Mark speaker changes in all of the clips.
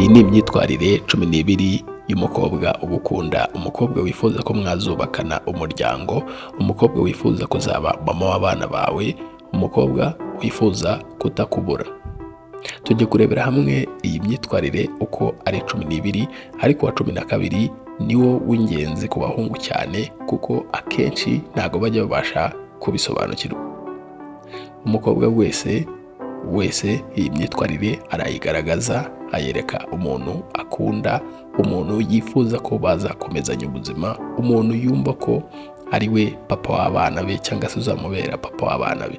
Speaker 1: Iyi ni imyitwarire 12 y'umukobwa ugukunda, umukobwa wifuza ko mwazubakana umuryango, umukobwa wifuza kuzaba mama w'abana bawe, umukobwa wifuza kutakubura. Tujye kurebera hamwe iyi myitwarire uko ari 12, ariko wa 12 niwo w'ingenzi ku bahungu cyane, kuko akenshi ntago bajya babasha kubisobanukirwa. Umukobwa wese iyi myitwarire arayigaragaza, ayereka umuntu akunda, umuntu yifuza ko bazakomezanya ubuzima, umuntu yumva ko ari we papa w'abana be cyangwa se uzamubera papa w'abana be.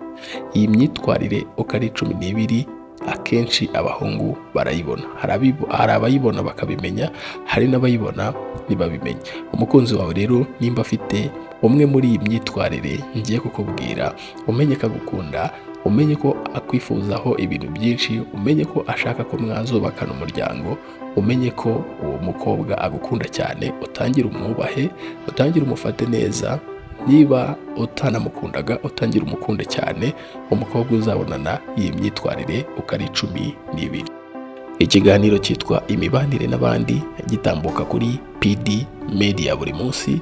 Speaker 1: Iyi myitwarire uko ari 12 akenshi abahungu barayibona, hari abayibona bakabimenya, hari n'abayibona ntibabimenya. Umukunzi wawe rero nimba afite umwe muri iyi myitwarire ngiye kukubwira, umenye ko agukunda, umenye ko akwifuzaho ibintu byinshi, umenye ko ashaka ko mwazubakana umuryango, umenye ko uwo mukobwa agukunda cyane, utangire umwubahe, utangire umufate neza. Niba utanamukundaga utangire umukunde cyane, umukobwa uzabonana iyi myitwarire uko ari 12. Ikiganiro cyitwa imibanire n'abandi gitambuka kuri PD Media buri munsi.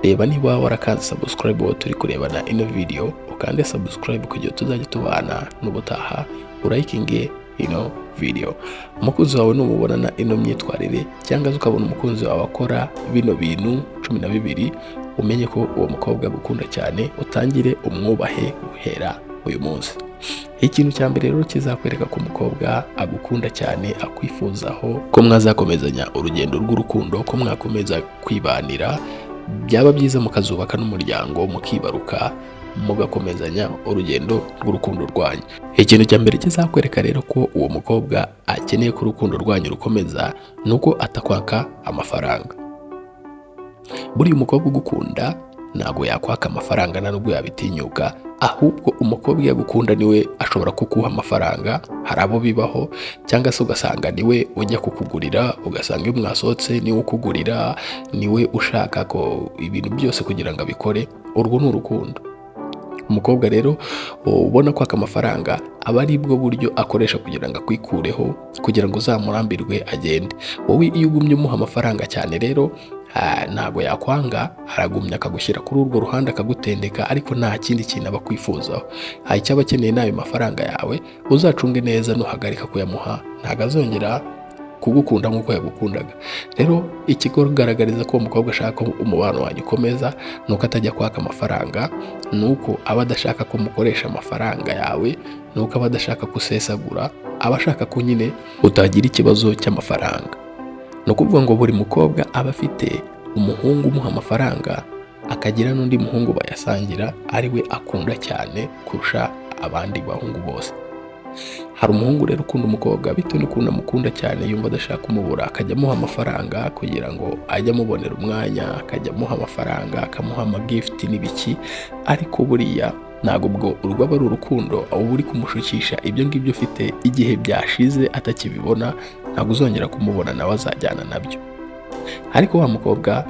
Speaker 1: Reba niba warakanze subscribe turi kurebana ino video, ukande subscribe kugira tuzajya tubana n'ubutaha, urayikinge ino video. Umukunzi wawe numubonana ino myitwarire cyangwa ukabona umukunzi wawe akora bino bintu 12, umenye ko uwo mukobwa agukunda cyane, utangire umwubahe guhera uyu munsi. Ikintu cya mbere rero kizakwereka ko umukobwa agukunda cyane, akwifuzaho ko mwazakomezanya urugendo rw'urukundo, ko mwakomeza kwibanira, byaba byiza mukazubaka n'umuryango, mukibaruka, mugakomezanya urugendo rw'urukundo rwanyu. Ikintu cya mbere kizakwereka rero ko uwo mukobwa akeneye ko urukundo rwanyu rukomeza, nuko atakwaka amafaranga. Buriya umukobwa ugukunda ntabwo yakwaka amafaranga, nta nubwo yabitinyuka, ahubwo umukobwa yagukunda niwe ashobora kukuha amafaranga. Hari abo bibaho, cyangwa se ugasanga niwe ujya kukugurira, ugasanga iyo mwasohotse niwe ukugurira, niwe ushaka ko ibintu byose kugira ngo abikore. Urwo ni urukundo. Umukobwa rero ubona kwaka amafaranga aba ari bwo buryo akoresha kugira ngo akwikureho, kugira ngo uzamurambirwe agende. Wowe iyo ugumye umuha amafaranga cyane rero ntabwo yakwanga, aragumya akagushyira kuri urwo ruhande akagutendeka, ariko nta kindi kintu aba akwifuzaho. Icyo aba akeneye n'ayo mafaranga yawe, uzacunge neza nuhagarika kuyamuha, ntabwo azongera kugukunda nk'uko yagukundaga. Rero ikigaragariza ko umukobwa ashaka ko umubano wanyu ukomeza, nuko atajya kwaka amafaranga, nuko aba adashaka ko mukoresha amafaranga yawe, nuko aba adashaka gusesagura, aba ashaka ko nyine utagira ikibazo cy'amafaranga. Ni ukuvuga ngo buri mukobwa aba afite umuhungu umuha amafaranga, akagira n'undi muhungu bayasangira, ari we akunda cyane kurusha abandi bahungu bose. Hari umuhungu rero ukunda umukobwa bitewe n'ukuntu amukunda cyane, yumva adashaka kumubura, akajya amuha amafaranga kugira ngo ajye amubonera umwanya, akajya amuha amafaranga, akamuha amagifuti n'ibiki. Ariko buriya ntabwo ubwo urwaba ari urukundo, aho uri kumushukisha ibyo ngibyo ufite. Igihe byashize atakibibona, ntabwo uzongera kumubona, nawe azajyana nabyo. Ariko wa mukobwa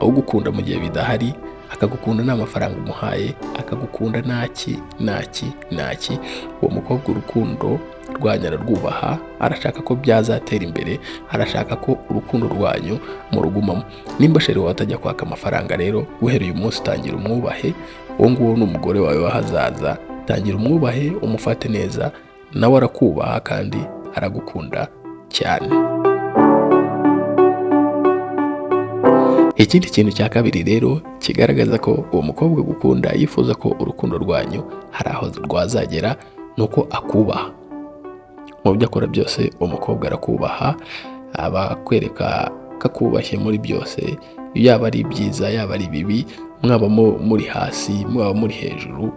Speaker 1: ugukunda mu gihe bidahari, akagukunda nta mafaranga umuhaye, akagukunda ntaki, uwo mukobwa urukundo rwanyu ararwubaha, arashaka ko byazatera imbere, arashaka ko urukundo rwanyu murugumamo. Nimba sheri wawe atajya kwaka amafaranga rero, guhera uyu munsi tangira umwubahe. Uwo nguwo ni umugore wawe w'ahazaza, tangira umwubahe, umufate neza, nawe arakubaha kandi aragukunda cyane. Ikindi kintu cya kabiri rero kigaragaza ko uwo mukobwa gukunda, yifuza ko urukundo rwanyu hari aho rwazagera, nuko akubaha. Mu byo akora byose umukobwa arakubaha, aba akwereka ko akubashye muri byose, yaba ari byiza yaba ari bibi, mwaba muri hasi mwaba muri hejuru,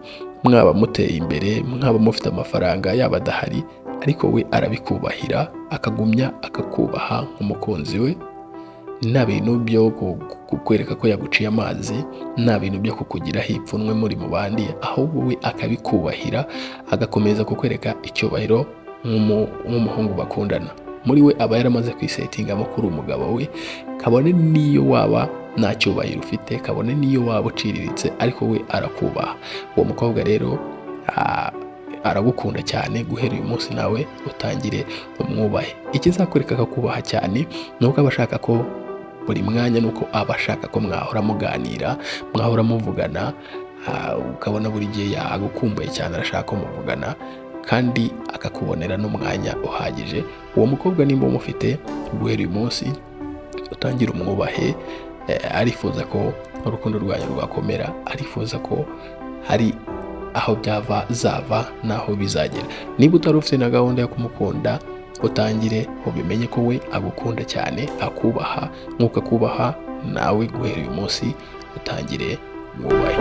Speaker 1: mwaba muteye imbere mwaba mufite amafaranga yaba adahari, ariko we arabikubahira, akagumya akakubaha nk'umukunzi we. Nta bintu byo kukwereka ko yaguciye amazi, nta bintu byo kukugiraho ipfunwe muri mu bandi, ahubwo we akabikubahira, agakomeza kukwereka icyubahiro nk'umuhungu bakundana. Muri we aba yaramaze kwisetingamo kuri umugabo we, kabone niyo waba nta cyubahiro ufite, kabone niyo waba uciriritse, ariko we arakubaha. Uwo mukobwa rero aragukunda cyane, guhera uyu munsi nawe utangire umwubahe. Ikizakwereka akakubaha cyane ni uko aba ashaka ko buri mwanya, nuko aba ashaka ko mwahora muganira, mwahora muvugana, ukabona buri gihe yagukumbuye cyane, arashaka ko muvugana kandi akakubonera n'umwanya uhagije. Uwo mukobwa nimba umufite, guhera uyu munsi utangira umwubahe. Arifuza ko urukundo rwanyu rwakomera, arifuza ko hari aho zava n'aho bizagera. Niba utari ufite na gahunda yo kumukunda, utangire ubimenye ko we agukunda cyane, akubaha nk'uko akubaha nawe. Guhera uyu munsi utangire umwubahe.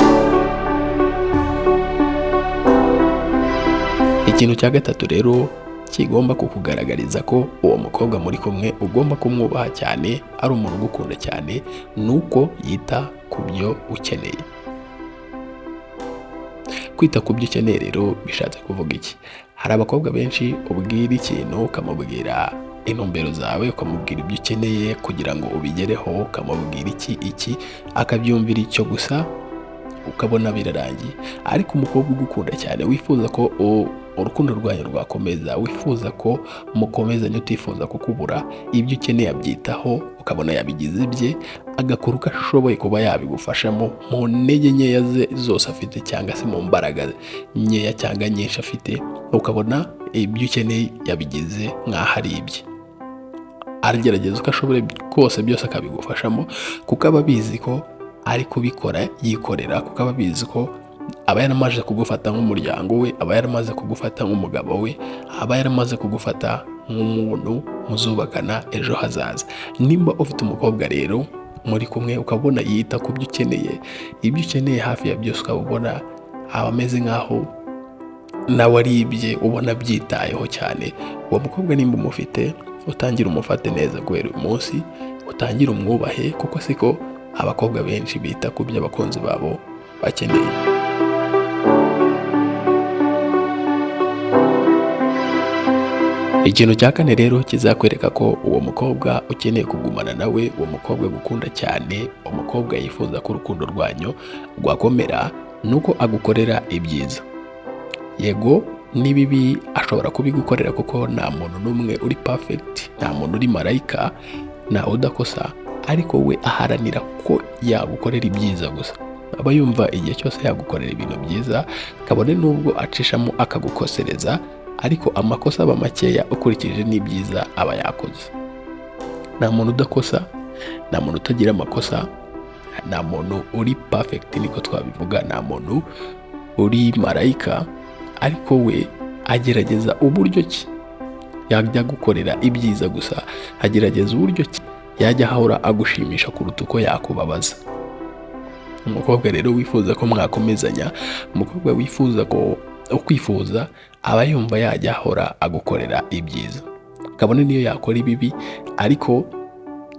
Speaker 1: Ikintu cya gatatu rero kigomba kukugaragariza ko uwo mukobwa muri kumwe ugomba kumwubaha cyane, ari umuntu ugukunda cyane, nuko yita ku byo ukeneye. Kwita ku byo ukeneye rero bishatse kuvuga iki? Hari abakobwa benshi ubwira ikintu ukamubwira intumbero zawe, ukamubwira ibyo ukeneye kugira ngo ubigereho, ukamubwira iki akabyumvira icyo gusa, ukabona birarangiye. Ariko umukobwa ugukunda cyane, wifuza ko urukundo rwanyu rwakomeza, wifuza ko mukomezanya, utifuza kukubura, ibyo ukeneye abyitaho, ukabona yabigize ibye, agakora uko ashoboye kuba yabigufashamo mu ntege nkeya ze zose afite, cyangwa se mu mbaraga nkeya cyangwa nyinshi afite, ukabona ibyo ukeneye yabigize nk'aho ari ibye. Aragerageza uko ashoboye kose byose akabigufashamo, kuko aba abizi ko ari kubikora yikorera, kuko aba abizi ko aba yaramaze kugufata nk'umuryango we, aba yaramaze kugufata nk'umugabo we, aba yaramaze kugufata nk'umuntu muzubakana ejo hazaza. Nimba ufite umukobwa rero muri kumwe, ukabona yita ku byo ukeneye, ibyo ukeneye hafi ya byose ukabona aba ameze nk'aho nawe ari ibye, ubona byitayeho cyane, uwo mukobwa nimba umufite, utangira umufate neza guhera uyu munsi, utangira umwubahe, kuko siko abakobwa benshi bita ku byo abakunzi babo bakeneye. Ikintu cya kane rero kizakwereka ko uwo mukobwa ukeneye kugumana nawe, uwo mukobwa gukunda cyane, umukobwa yifuza ko urukundo rwanyu rwakomera, nuko agukorera ibyiza. Yego n'ibibi ashobora kubigukorera, kuko nta muntu n'umwe uri perfect, nta muntu uri marayika, ntawe udakosa, ariko we aharanira ko yagukorera ibyiza gusa. Aba yumva igihe cyose yagukorera ibintu byiza, kabone n'ubwo acishamo akagukosereza, ariko amakosa aba makeya ukurikije n'ibyiza aba yakoze. Nta muntu udakosa, nta muntu utagira amakosa, nta muntu uri perfect niko twabivuga, nta muntu uri marayika, ariko we agerageza uburyo ki yajya gukorera ibyiza gusa, agerageza uburyo ki yajya ahora agushimisha kuruta uko yakubabaza. Umukobwa rero wifuza ko mwakomezanya, umukobwa wifuza ko ukwifuza, aba yumva yajya ahora agukorera ibyiza, kabone niyo yakora ibibi, ariko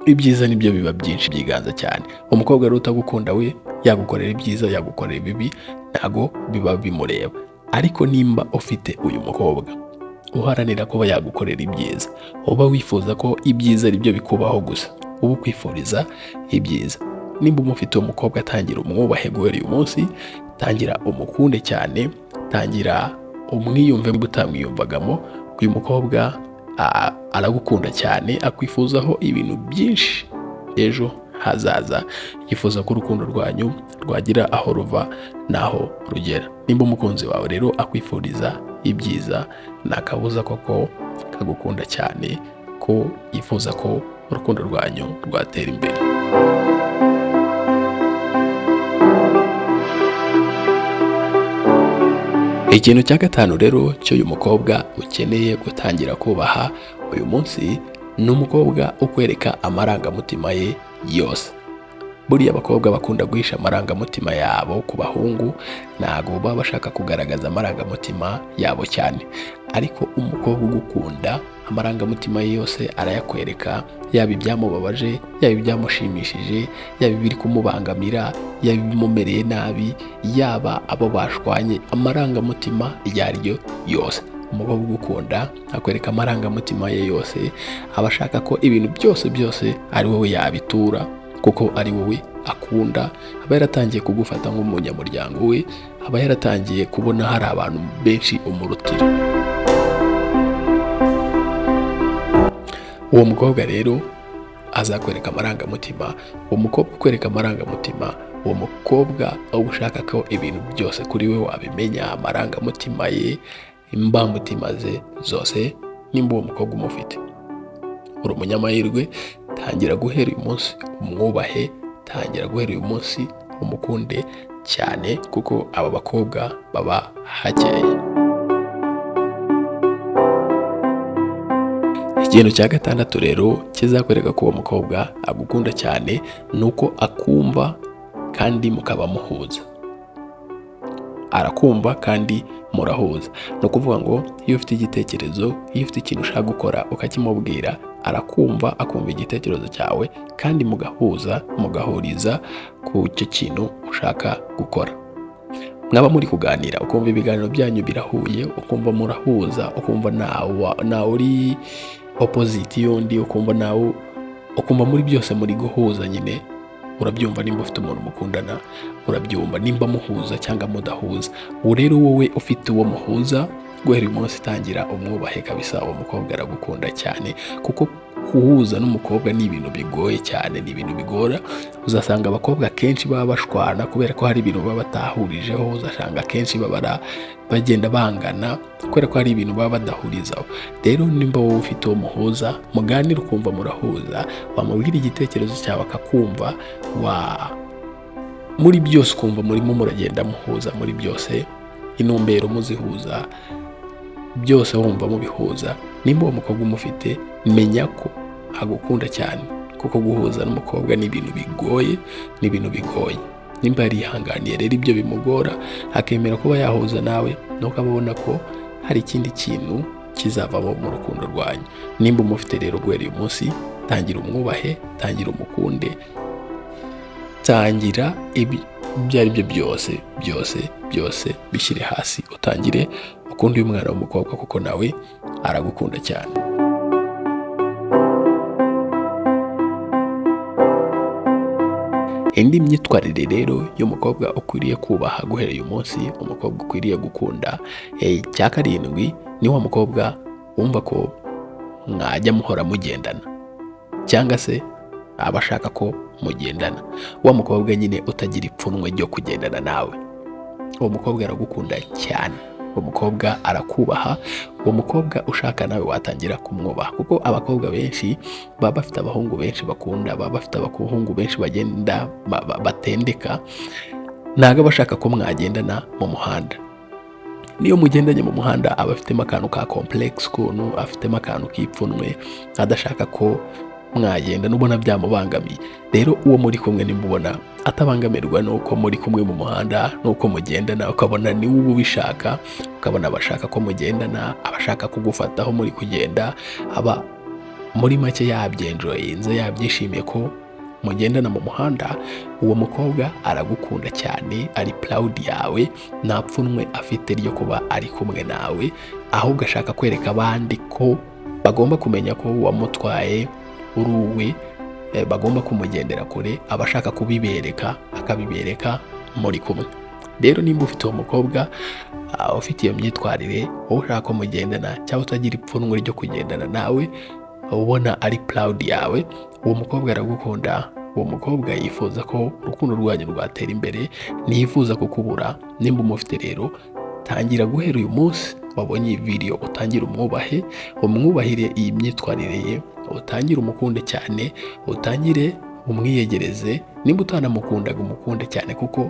Speaker 1: ibyiza nibyo biba byinshi byiganza cyane. Umukobwa rero utagukunda we yagukorera ibyiza, yagukorera ibibi, ntago biba bimureba. Ariko nimba ufite uyu mukobwa uharanira kuba yagukorera ibyiza, uba wifuza ko ibyiza ari byo bikubaho gusa, uba ukwifuriza ibyiza. Nimba umufite uwo mukobwa, atangira umwubahe guhera uyu munsi, tangira umukunde cyane, tangira umwiyumve mba utamwiyumvagamo. Uyu mukobwa aragukunda cyane, akwifuzaho ibintu byinshi ejo hazaza, yifuza ko urukundo rwanyu rwagira aho ruva n'aho rugera. Nimba umukunzi wawe rero akwifuriza ibyiza, nakabuza koko kagukunda cyane, ko yifuza ko urukundo rwanyu rwatera imbere. Ikintu cya gatanu rero cy'uyu mukobwa ukeneye gutangira kubaha uyu munsi, ni umukobwa ukwereka amarangamutima ye yose. Buriya abakobwa bakunda guhisha amarangamutima yabo ku bahungu, ntabwo baba bashaka kugaragaza amarangamutima yabo cyane, ariko umukobwa ugukunda amarangamutima ye yose arayakwereka, yaba ibyamubabaje, yaba ibyamushimishije, yaba ibiri kumubangamira, yaba ibimumereye nabi, yaba abo bashwanye, amarangamutima yaryo yose. Umukobwa ugukunda akwereka amarangamutima ye yose, aba ashaka ko ibintu byose ari wowe yabitura, kuko ari wowe akunda, aba yaratangiye kugufata nk'umunyamuryango we, aba yaratangiye kubona hari abantu benshi umurutira. Uwo mukobwa rero azakwereka amarangamutima. Uwo mukobwa ukwereka amarangamutima, uwo mukobwa uba ushaka ko ibintu byose kuri we wabimenya, amarangamutima ye, imbamutima ze zose. Nimba uwo mukobwa umufite, uri umunyamahirwe. Tangira guhera uyu munsi umwubahe, tangira guhera uyu munsi umukunde cyane, kuko aba bakobwa baba hakeye. Ikintu cya gatandatu rero kizakwereka ko uwo mukobwa agukunda cyane, nuko akumva kandi mukaba muhuza. Arakumva kandi murahuza. Ni ukuvuga ngo iyo ufite igitekerezo, iyo ufite ikintu ushaka gukora ukakimubwira, arakumva, akumva igitekerezo cyawe kandi mugahuza, mugahuriza ku cyo kintu ushaka gukora. Mwaba muri kuganira ukumva ibiganiro byanyu birahuye, ukumva murahuza, ukumva nawe uri opposite y'undi, ukumva muri byose muri guhuza nyine. Urabyumva nimba ufite umuntu mukundana, urabyumva nimba muhuza cyangwa mudahuza. Ubu rero wowe ufite uwo muhuza, guhera uyu munsi tangira umwubahe kabisa. Uwo mukobwa aragukunda cyane, kuko kuhuza n'umukobwa ni ibintu bigoye cyane, ni ibintu bigora. Uzasanga abakobwa kenshi baba bashwana kubera ko hari ibintu baba batahurijeho. Uzasanga kenshi bagenda bangana kubera ko hari ibintu baba badahurizaho. Rero nimba wowe ufite uwo muhuza, muganira ukumva murahuza, wamubwira igitekerezo cyawe akakumva, muri byose ukumva murimo muragenda muhuza, muri byose intumbero muzihuza, byose wumva mubihuza. Nimba uwo mukobwa umufite, menya ko agukunda cyane, kuko guhuza n'umukobwa ni ibintu bigoye, ni ibintu bigoye. Nimba yarihanganiye rero ibyo bimugora, akemera kuba yahuza nawe, nuko abona ko hari ikindi kintu kizavamo mu rukundo rwanyu. Nimba umufite rero, guhera uyu munsi tangira umwubahe, tangira umukunde, tangira ibyo ari byo byose bishyire hasi, utangire ukunde uyu mwana w'umukobwa, kuko nawe aragukunda cyane. Indi myitwarire rero y'umukobwa ukwiriye kubaha guhera uyu munsi, umukobwa ukwiriye gukunda, cya karindwi, ni wa mukobwa wumva ko mwajya muhora mugendana, cyangwa se aba ashaka ko mugendana. Wa mukobwa nyine utagira ipfunwe ryo kugendana nawe, uwo mukobwa aragukunda cyane, uwo mukobwa arakubaha, uwo mukobwa ushaka nawe watangira kumwubaha. Kuko abakobwa benshi baba bafite abahungu benshi bakunda, baba bafite abahungu benshi bagenda batendeka, ntabwo bashaka ko mwagendana mu muhanda. Niyo mugendanye mu muhanda, aba afitemo akantu ka complex, kuntu afitemo akantu k'ipfunwe, adashaka ko mwagenda, nubona byamubangamiye. Rero uwo muri kumwe nimubona atabangamirwa nuko muri kumwe mu muhanda, nuko mugendana, ukabona ni wowe ubishaka, ukabona abashaka ko mugendana, abashaka kugufataho muri kugenda, aba muri make yabyenjoyinze, yabyishimiye ko mugendana mu muhanda, uwo mukobwa aragukunda cyane, ari proud yawe, nta pfunwe afite ryo kuba ari kumwe nawe, ahubwo ashaka kwereka abandi ko bagomba kumenya ko wamutwaye uri uwe, bagomba kumugendera kure, abashaka kubibereka, akabibereka muri kumwe. Rero nimba ufite uwo mukobwa ufite iyo myitwarire, wowe ushaka ko mugendana cyangwa utagira ipfunwe ryo kugendana nawe, ubona ari proud yawe, uwo mukobwa aragukunda, uwo mukobwa yifuza ko urukundo rwanyu rwatera imbere, ntiyifuza kukubura. Nimba umufite rero, tangira guhera uyu munsi wabonye iyi video, utangire umwubahe, umwubahire iyi myitwarire ye, utangire umukunde cyane, utangire umwiyegereze. Nimba utanamukundaga, umukunde cyane, kuko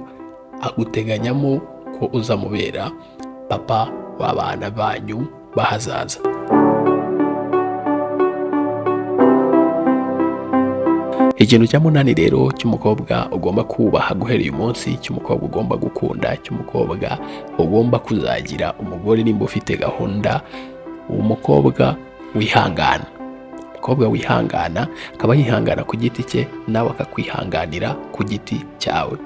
Speaker 1: aguteganyamo ko uzamubera papa w'abana banyu bahazaza. Ikintu cya munani rero cy'umukobwa ugomba kubaha guhera uyu munsi, cy'umukobwa ugomba gukunda, cy'umukobwa ugomba kuzagira umugore nimba ufite gahunda, umukobwa wihangana. Umukobwa wihangana, akaba yihangana ku giti cye, nawe akakwihanganira ku giti cyawe.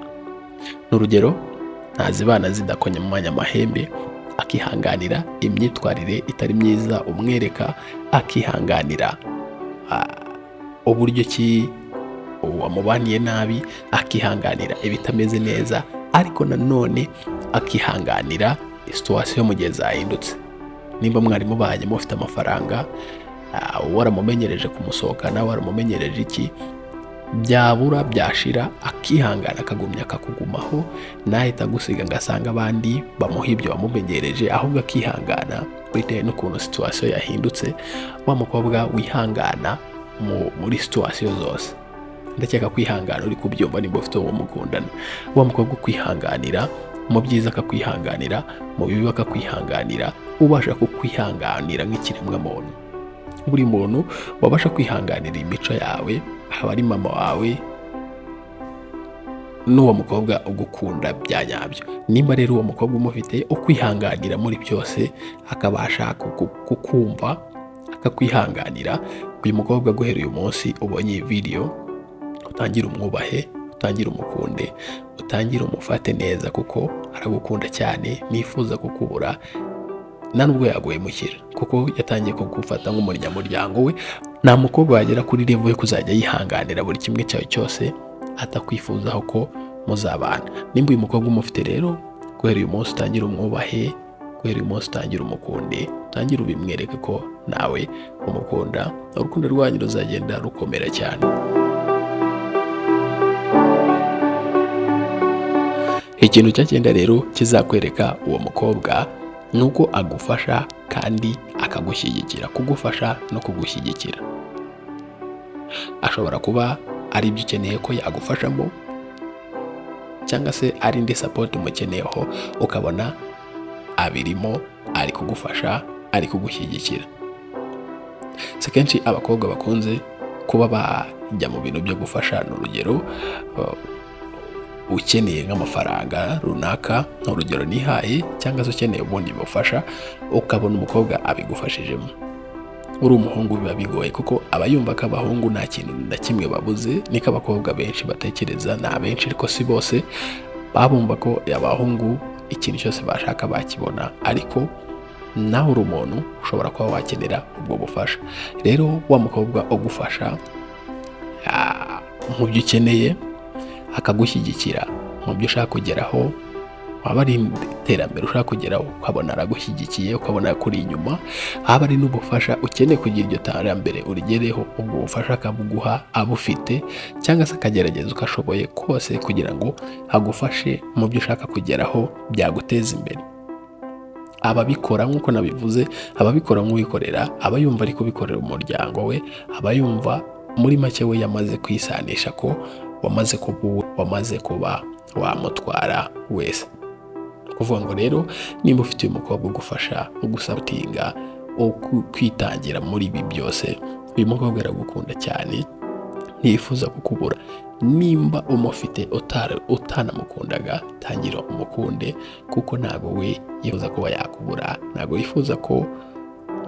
Speaker 1: N'urugero, ntazibana zidakonya mu mwanya amahembe, akihanganira imyitwarire itari myiza umwereka, akihanganira uburyo ki wamubaniye nabi, akihanganira ibitameze neza, ariko nanone akihanganira situwasiyo mu gihe zahindutse. Nimba mwari mubanye mufite amafaranga, waramumenyereje kumusohokana, waramumenyereje iki, byabura byashira akihangana akagumya akakugumaho, nahita agusiga ngo asange abandi bamuha ibyo wamumenyereje, ahubwo akihangana bitewe n'ukuntu situwasiyo yahindutse. Wa mukobwa wihangana muri situwasiyo zose, ndakeka kwihangana uri kubyumva nimba ufite uwo mukundana. Wa mukobwa ukwihanganira mu byiza akakwihanganira, mu bibi akakwihanganira, ubasha kukwihanganira nk'ikiremwa muntu. Buri muntu wabasha kwihanganira imico yawe, haba ari mama wawe n'uwo mukobwa ugukunda bya nyabyo. Nimba rero uwo mukobwa umufite ukwihanganira muri byose, akabasha kukumva, akakwihanganira, uyu mukobwa guhera uyu munsi ubonye iyi video, utangire umwubahe, utangire umukunde, utangire umufate neza, kuko aragukunda cyane, nifuza kukubura nta nubwo yaguhemukira, kuko yatangiye kugufata nk'umunyamuryango we. Nta mukobwa wagera kuri level yo kuzajya yihanganira buri kimwe cyawe cyose atakwifuzaho ko muzabana. Nimba uyu mukobwa umufite rero, guhera uyu munsi utangire umwubahe, guhera uyu munsi utangire umukunde, utangire ubimwereke ko nawe umukunda, urukundo rwanyu ruzagenda rukomera cyane. Ikintu cyagenda rero kizakwereka uwo mukobwa nuko agufasha kandi akagushyigikira. Kugufasha no kugushyigikira, ashobora kuba ari ibyo ukeneye ko yagufashamo, cyangwa se ari indi support umukeneyeho, ukabona abirimo, ari kugufasha, ari kugushyigikira. Si kenshi abakobwa bakunze kuba bajya mu bintu byo gufasha. N'urugero, ukeneye nk'amafaranga runaka, urugero nihaye, cyangwa se ukeneye ubundi bufasha, ukabona umukobwa abigufashijemo. Uri umuhungu biba bigoye, kuko aba yumva ko abahungu nta kintu na kimwe babuze. Niko abakobwa benshi batekereza, ni abenshi ariko si bose, babumva ko abahungu ikintu cyose bashaka bakibona. Ariko nawe uri umuntu, ushobora kuba wakenera ubwo bufasha. Rero wa mukobwa ugufasha mu byo ukeneye, akagushyigikira mu byo ushaka kugeraho, waba ari iterambere ushaka kugeraho, ukabona aragushyigikiye, ukabona kuri inyuma. Haba ari n'ubufasha ukeneye kugira iryo terambere urigereho, ubwo bufasha akabuguha abufite, cyangwa se akagerageza uko ashoboye kose kugira ngo agufashe mu byo ushaka kugeraho byaguteza imbere. Ababikora nk'uko nabivuze, ababikora nk'uwikorera, aba yumva ari kubikorera umuryango we, aba yumva muri make we yamaze kwisanisha ko wamaze kuba wamutwara wese. Kuvuga ngo rero, nimba ufite uyu mukobwa ugufasha, ugusabutinga, kwitangira muri ibi byose, uyu mukobwa aragukunda cyane, ntiyifuza kukubura. Nimba umufite utanamukundaga, tangira umukunde, kuko ntago we yifuza kuba yakubura, ntago yifuza ko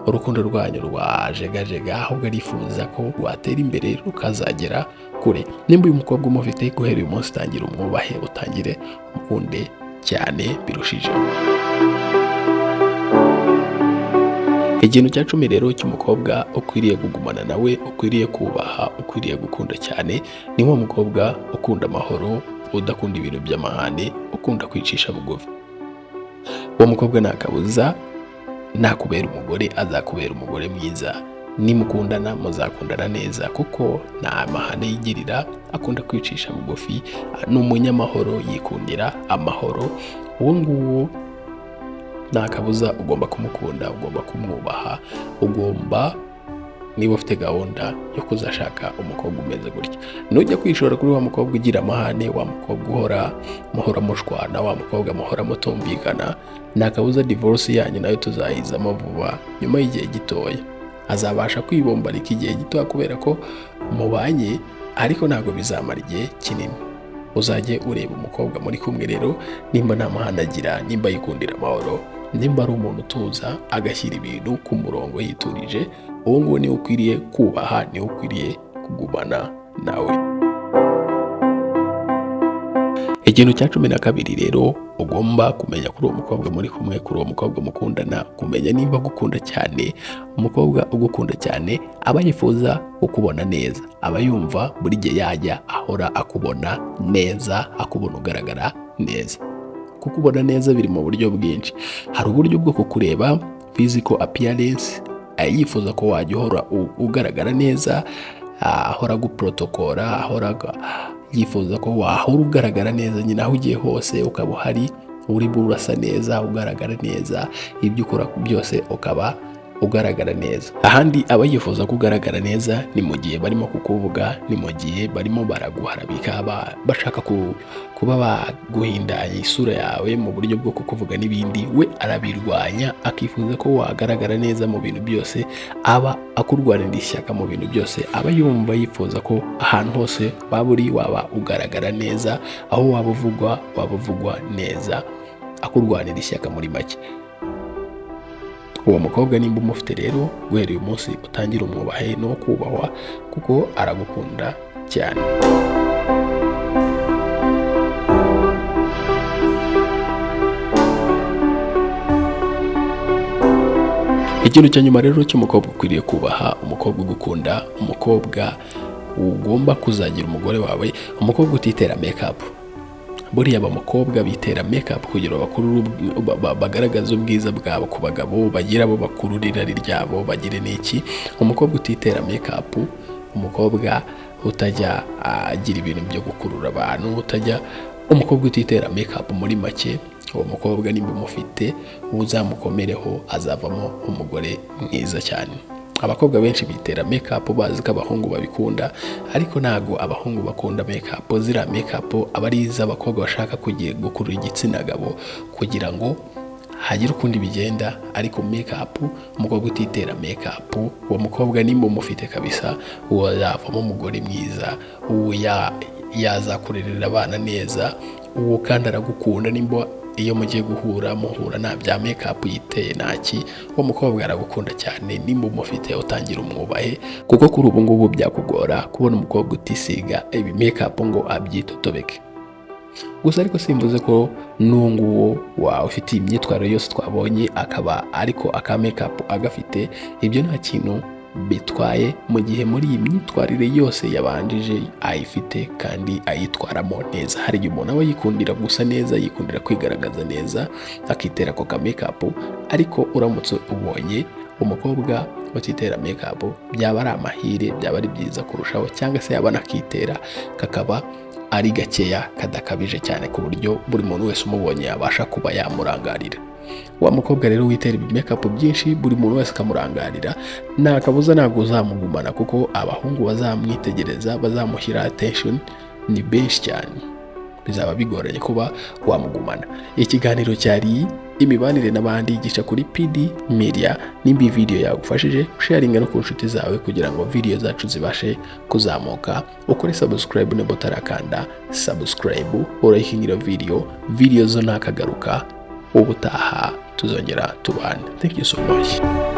Speaker 1: urukundo rwanyu rwajegajega, ahubwo arifuza ko rwatera imbere rukazagera kure. Nimba uyu mukobwa umufite, guhera uyu munsi utangire umwubahe, utangire umukunde cyane birushijeho. Ikintu cya 10 rero cy'umukobwa ukwiriye kugumana nawe, ukwiriye kubaha, ukwiriye gukunda cyane, ni wo mukobwa ukunda amahoro, udakunda ibintu by'amahane, ukunda kwicisha bugufi. Uwo mukobwa nakabuza nakubera umugore, azakubera umugore mwiza. Nimukundana muzakundana neza, kuko nta mahane yigirira, akunda kwicisha bugufi, ni umunyamahoro, yikundira amahoro. Uwo nguwo nakabuza ugomba kumukunda, ugomba kumwubaha, ugomba, niba ufite gahunda yo kuzashaka umukobwa umeze gutya, nujya kwishora kuri wa mukobwa ugira amahane, wa mukobwa muhora mushwana, wa mukobwa muhora mutumvikana, nakabuza divorce yanyu nayo tuzayizamo vuba nyuma y'igihe gitoya. Azabasha kwibombarika igihe gito kubera ko mubanye, ariko ntago bizamara igihe kinini. Uzajye ureba umukobwa muri kumwe rero, nimba nta mahane agira, nimba yikundira amahoro, nimba ari umuntu utuza agashyira ibintu ku murongo yiturije, uwo nguwo niwe ukwiriye kubaha, niwe ukwiriye kugumana nawe. Ikintu cya 12 rero ugomba kumenya kuri uwo mukobwa muri kumwe, kuri uwo mukobwa mukundana, kumenya niba gukunda cyane. Umukobwa ugukunda cyane aba yifuza kukubona neza, aba yumva buri gihe yajya ahora akubona neza, akubona ugaragara neza. Kukubona neza biri mu buryo bwinshi. Hari uburyo bwo kukureba physical appearance, yifuza ko wajya uhora ugaragara neza, ahora guprotokora, ahora yifuza ko wahora ugaragara neza nyine aho ugiye hose ukaba uhari, uri burasa neza, ugaragara neza, ibyo ukora byose ukaba ugaragara neza. Ahandi aba yifuza kugaragara neza ni mu gihe barimo kukuvuga, ni mu gihe barimo baraguharabika, bashaka kuba baguhindanya isura yawe mu buryo bwo kukuvuga n'ibindi. We arabirwanya, akifuza ko wagaragara neza mu bintu byose, aba akurwanira ishyaka mu bintu byose. Aba yumva yifuza ko ahantu hose waba uri waba ugaragara neza, aho waba uvugwa neza, akurwanira ishyaka muri make. Uwo mukobwa nimba umufite rero, guhera uyu munsi utangira umwubahe no kubahwa, kuko aragukunda cyane. Ikintu cya nyuma rero cy'umukobwa ukwiriye kubaha, umukobwa ugukunda, umukobwa ugomba kuzagira umugore wawe, umukobwa utitera make-up. Buriya abamukobwa bitera make-up kugira bagaragaza ubwiza bwabo ku bagabo, bagira abo bakururira ryabo, bagire n'iki. Umukobwa utitera make-up, umukobwa utajya agira ibintu byo gukurura abantu, umukobwa utitera make-up muri make, uwo mukobwa nimba umufite uzamukomereho, azavamo umugore mwiza cyane. Abakobwa benshi bitera make-up bazi ko abahungu babikunda, ariko ntago abahungu bakunda make-up. Zira make-up aba ari iz'abakobwa bashaka gukurura igitsina gabo kugira ngo hagire ukundi bigenda. Ariko make-up, umukobwa utitera make-up, uwo mukobwa nimba umufite kabisa, uwo yazavamo umugore mwiza, uwo yazakurerera abana neza, uwo kandi aragukunda. Nimba iyo mugiye muhura nta bya make-up yiteye ntaki, uwo mukobwa aragukunda cyane. Nimba umufite utangira umwubahe, kuko kuri ubu ngubu byakugora kubona umukobwa utisiga ibi make-up ngo abyitotobeke. Gusa ariko simvuze ko n'uwo ufite imyitwarire yose twabonye akaba ariko aka make-up agafite, ibyo nta kintu bitwaye mu gihe muri iyi myitwarire yose yabanjije ayifite kandi ayitwaramo neza. Hari igihe umuntu aba yikundira gusa neza, yikundira kwigaragaza neza, akitera ako ka make-up, ariko uramutse ubonye umukobwa utitera make-up, byaba ari amahire, byaba ari byiza kurushaho, cyangwa se yaba nakitera kakaba ari gakeya kadakabije cyane ku buryo buri muntu wese umubonye yabasha kuba yamurangarira. Wa mukobwa rero witera ibi make-up byinshi buri muntu wese akamurangarira, nta kabuza ntabwo uzamugumana, kuko abahungu bazamwitegereza, bazamushyira attention ni benshi cyane, bizaba bigoranye kuba wamugumana. Ikiganiro cyari imibanire n'abandi gica kuri PD Media. Nimba iyi video yagufashije, sharinga no ku nshuti zawe kugira ngo video zacu zibashe kuzamuka. Ukore subscribe niba utarakanda subscribe, urayikingira video zo nakagaruka. Ubutaha tuzongera tubane. Thank you so much.